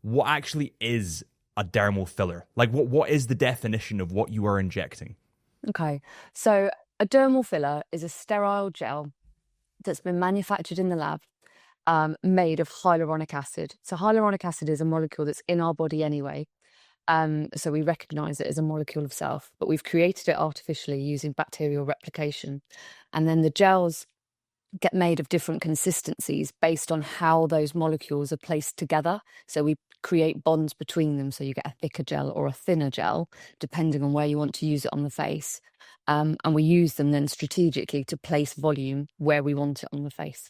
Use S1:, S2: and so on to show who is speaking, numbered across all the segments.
S1: what actually is a dermal filler? Like, what is the definition of what you are injecting?
S2: Okay, so a dermal filler is a sterile gel that's been manufactured in the lab, made of hyaluronic acid. So hyaluronic acid is a molecule that's in our body anyway. So we recognize it as a molecule of self, but we've created it artificially using bacterial replication. And then the gels get made of different consistencies based on how those molecules are placed together. So we create bonds between them. So you get a thicker gel or a thinner gel, depending on where you want to use it on the face. And we use them then strategically to place volume where we want it on the face.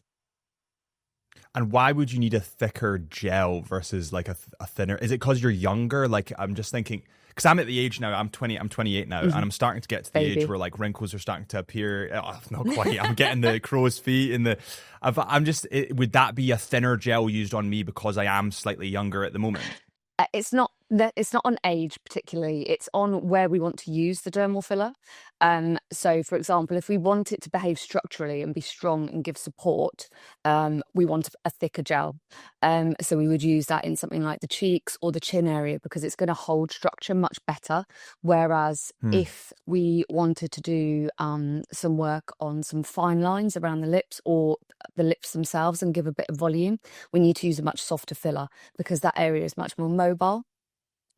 S1: And why would you need a thicker gel versus like a thinner? Is it because you're younger? Like, I'm just thinking, because I'm at the age now, I'm 28 now, and I'm starting to get to the age
S2: Baby.
S1: where like wrinkles are starting to appear. Oh, not quite. I'm getting the crow's feet and would that be a thinner gel used on me because I am slightly younger at the moment?
S2: It's not on age particularly. It's on where we want to use the dermal filler. So, for example, if we want it to behave structurally and be strong and give support, we want a thicker gel. So we would use that in something like the cheeks or the chin area because it's going to hold structure much better. Whereas if we wanted to do some work on some fine lines around the lips or the lips themselves and give a bit of volume, we need to use a much softer filler because that area is much more mobile.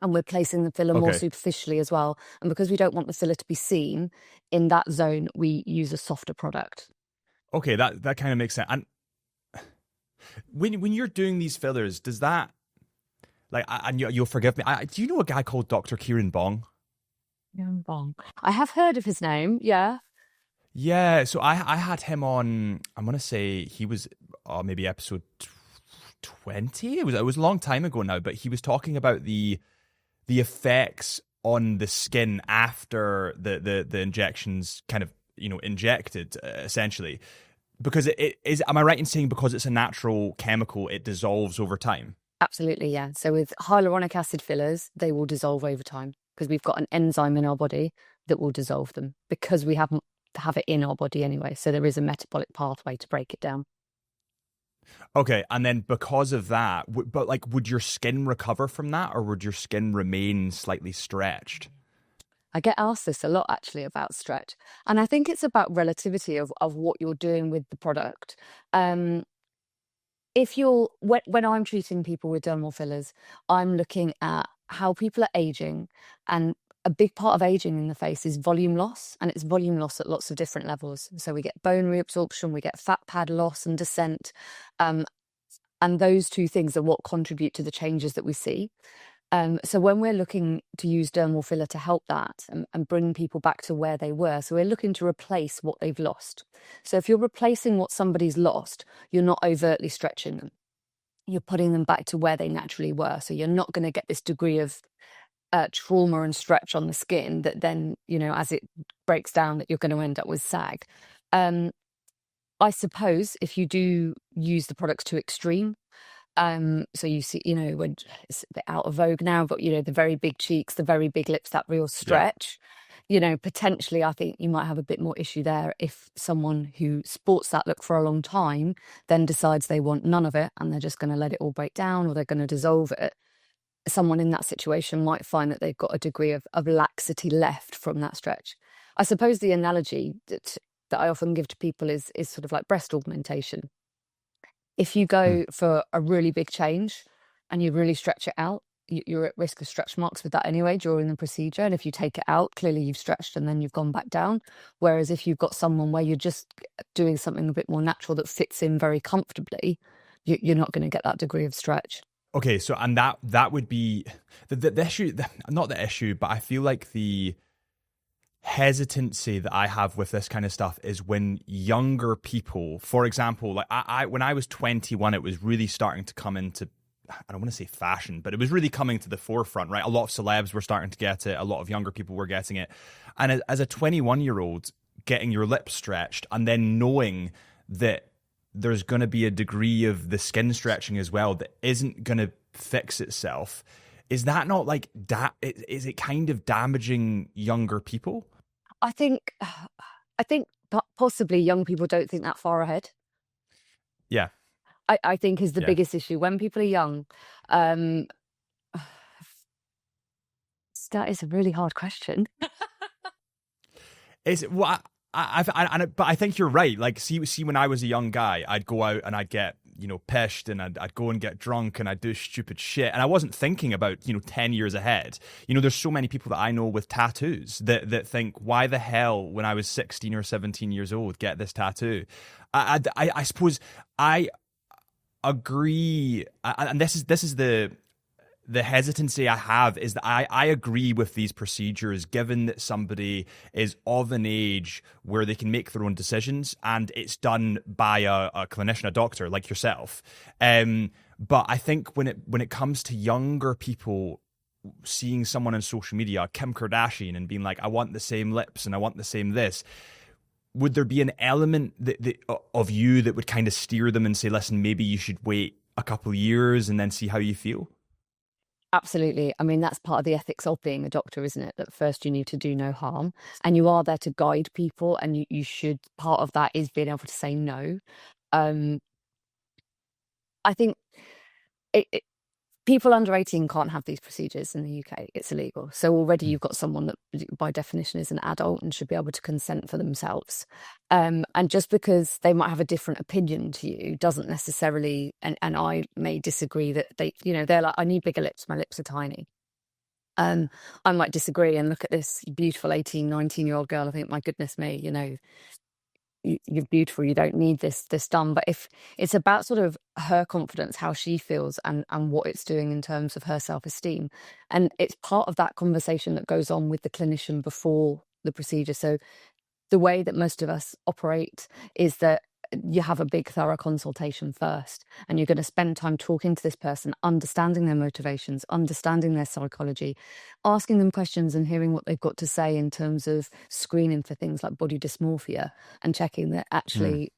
S2: And we're placing the filler more
S1: Okay.
S2: superficially as well. And because we don't want the filler to be seen in that zone, we use a softer product.
S1: Okay, that kind of makes sense. And when you're doing these fillers, does that like and you'll forgive me? Do you know a guy called Dr. Kieran Bong?
S2: Yum bong. I have heard of his name, yeah.
S1: Yeah, so I had him on. I'm gonna say he was maybe episode 20. It was a long time ago now, but he was talking about the effects on the skin after the injections kind of injected essentially, because it is, am I right in saying because it's a natural chemical it dissolves over time?
S2: Absolutely, yeah. So with hyaluronic acid fillers, they will dissolve over time because we've got an enzyme in our body that will dissolve them because we haven't have it in our body anyway. So there is a metabolic pathway to break it down.
S1: Okay, and then because of that, but like, would your skin recover from that, or would your skin remain slightly stretched?
S2: I get asked this a lot actually about stretch. And I think it's about relativity of what you're doing with the product. Um, if you're when I'm treating people with dermal fillers, I'm looking at how people are aging, and a big part of aging in the face is volume loss, and it's volume loss at lots of different levels. So we get bone reabsorption, we get fat pad loss and descent, um, and those two things are what contribute to the changes that we see. So when we're looking to use dermal filler to help that and bring people back to where they were, so we're looking to replace what they've lost. So if you're replacing what somebody's lost, you're not overtly stretching them. You're putting them back to where they naturally were. So you're not going to get this degree of trauma and stretch on the skin that then, as it breaks down, that you're going to end up with sag. I suppose if you do use the products to extreme, so you see, when it's a bit out of vogue now, but the very big cheeks, the very big lips, that real
S1: Yeah.
S2: stretch, potentially I think you might have a bit more issue there if someone who sports that look for a long time then decides they want none of it and they're just going to let it all break down or they're going to dissolve it. Someone in that situation might find that they've got a degree of laxity left from that stretch. I suppose the analogy that I often give to people is sort of like breast augmentation. If you
S1: Hmm.
S2: go for a really big change and you really stretch it out, you're at risk of stretch marks with that anyway during the procedure. And if you take it out, clearly you've stretched and then you've gone back down. Whereas if you've got someone where you're just doing something a bit more natural that fits in very comfortably, you're not going to get that degree of stretch.
S1: Okay, so and that would be the issue, not the issue, but I feel like the hesitancy that I have with this kind of stuff is when younger people, for example, like I when I was 21, it was really starting to come into, I don't want to say fashion, but it was really coming to the forefront, right? A lot of celebs were starting to get it, a lot of younger people were getting it. And as a 21-year-old, getting your lips stretched and then knowing that there's going to be a degree of the skin stretching as well that isn't going to fix itself, is that not like is it kind of damaging younger people?
S2: I think, possibly young people don't think that far ahead.
S1: Yeah.
S2: I think is the
S1: Yeah.
S2: biggest issue when people are young. Um, that is a really hard question.
S1: Is well, but I think you're right. Like, see, when I was a young guy, I'd go out and I'd get, pissed, and I'd go and get drunk, and I'd do stupid shit, and I wasn't thinking about 10 years ahead. There's so many people that I know with tattoos that think, why the hell, when I was 16 or 17 years old, get this tattoo? I suppose I agree, and this is the hesitancy I have, is that I agree with these procedures, given that somebody is of an age where they can make their own decisions, and it's done by a clinician, a doctor like yourself. But I think when it comes to younger people, seeing someone on social media, Kim Kardashian, and being like, I want the same lips and I want the same this, would there be an element of you that would kind of steer them and say, listen, maybe you should wait a couple of years and then see how you feel?
S2: Absolutely. I mean, that's part of the ethics of being a doctor, isn't it? That first you need to do no harm, and you are there to guide people, and you should, part of that is being able to say no. Um, I think it people under 18 can't have these procedures in the UK. It's illegal. So already you've got someone that by definition is an adult and should be able to consent for themselves. And just because they might have a different opinion to you doesn't necessarily, and I may disagree that they're like, I need bigger lips. My lips are tiny. I might disagree and look at this beautiful 18, 19-year-old girl. I think, my goodness me, you're beautiful, you don't need this done. But if it's about sort of her confidence, how she feels, and what it's doing in terms of her self-esteem, and it's part of that conversation that goes on with the clinician before the procedure. So the way that most of us operate is that you have a big thorough consultation first, and you're going to spend time talking to this person, understanding their motivations, understanding their psychology, asking them questions and hearing what they've got to say in terms of screening for things like body dysmorphia, and checking that actually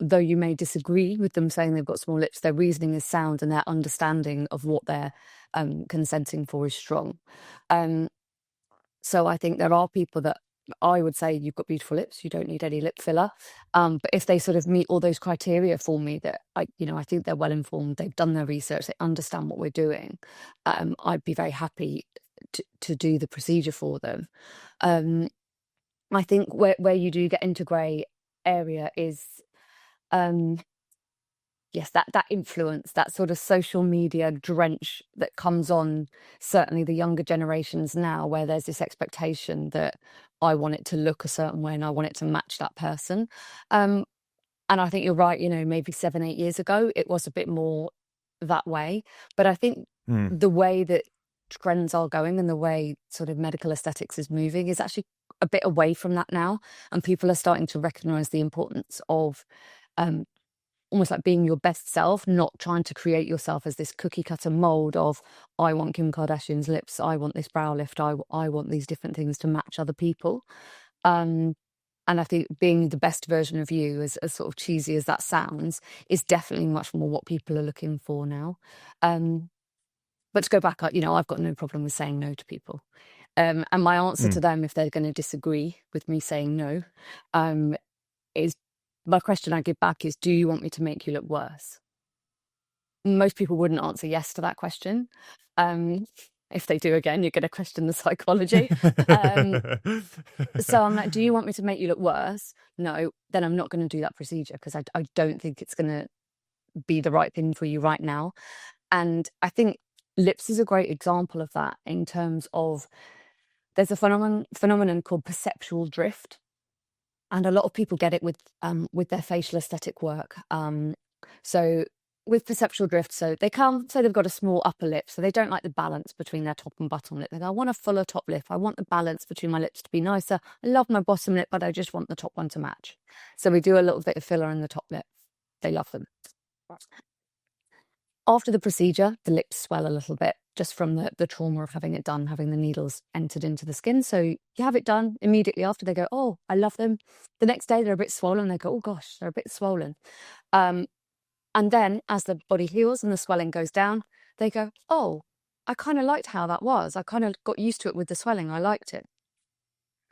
S2: though you may disagree with them saying they've got small lips, their reasoning is sound and their understanding of what they're consenting for is strong. So I think there are people that I would say, you've got beautiful lips, you don't need any lip filler. But if they sort of meet all those criteria for me, that I think they're well informed, they've done their research, they understand what we're doing, I'd be very happy to do the procedure for them. I think where you do get into grey area is, yes, that influence, that sort of social media drench that comes on, certainly the younger generations now, where there's this expectation that I want it to look a certain way and I want it to match that person. And I think you're right, maybe 7-8 years ago, it was a bit more that way. But I think the way that trends are going and the way sort of medical aesthetics is moving is actually a bit away from that now. And people are starting to recognise the importance of almost like being your best self, not trying to create yourself as this cookie cutter mold of, I want Kim Kardashian's lips, I want this brow lift, I want these different things to match other people. And I think being the best version of you, as sort of cheesy as that sounds, is definitely much more what people are looking for now. But to go back, I've got no problem with saying no to people. And my answer to them, if they're going to disagree with me saying no, is, my question I give back is, do you want me to make you look worse? Most people wouldn't answer yes to that question. If they do, again, you're going to question the psychology. So I'm like, do you want me to make you look worse? No, then I'm not going to do that procedure, because I don't think it's going to be the right thing for you right now. And I think lips is a great example of that, in terms of, there's a phenomenon called perceptual drift. And a lot of people get it with their facial aesthetic work. So with perceptual drift, so they come, say they've got a small upper lip, so they don't like the balance between their top and bottom lip. They go, I want a fuller top lip. I want the balance between my lips to be nicer. I love my bottom lip, but I just want the top one to match. So we do a little bit of filler in the top lip. They love them. After the procedure, the lips swell a little bit, just from the trauma of having it done, having the needles entered into the skin. So you have it done, immediately after they go, oh, I love them. The next day they're a bit swollen. They go, oh gosh, they're a bit swollen. And then as the body heals and the swelling goes down, they go, oh, I kind of liked how that was. I kind of got used to it with the swelling. I liked it.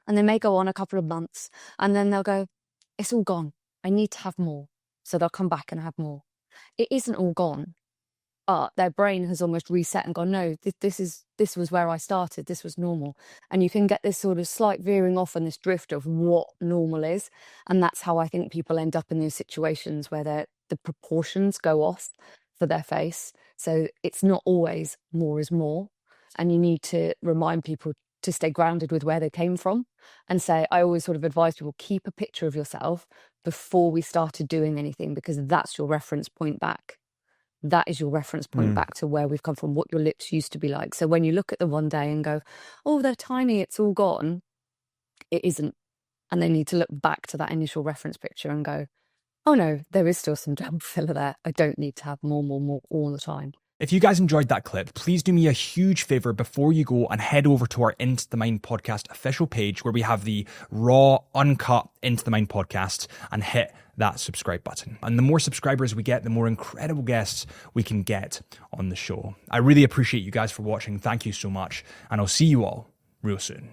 S2: And they may go on a couple of months, and then they'll go, it's all gone. I need to have more. So they'll come back and have more. It isn't all gone. but their brain has almost reset and gone, no, this was where I started, this was normal. And you can get this sort of slight veering off and this drift of what normal is. And that's how I think people end up in these situations where the proportions go off for their face. So it's not always more is more. And you need to remind people to stay grounded with where they came from and say, I always sort of advise people, keep a picture of yourself before we started doing anything, because that's your reference point back. That is your reference point back to where we've come from, what your lips used to be like. So when you look at them one day and go, oh, they're tiny, it's all gone, it isn't. And they need to look back to that initial reference picture and go, oh no, there is still some dermal filler there. I don't need to have more all the time.
S1: If you guys enjoyed that clip, please do me a huge favor before you go and head over to our Into the Mind podcast official page where we have the raw, uncut Into the Mind podcast, and hit that subscribe button. And the more subscribers we get, the more incredible guests we can get on the show. I really appreciate you guys for watching. Thank you so much. And I'll see you all real soon.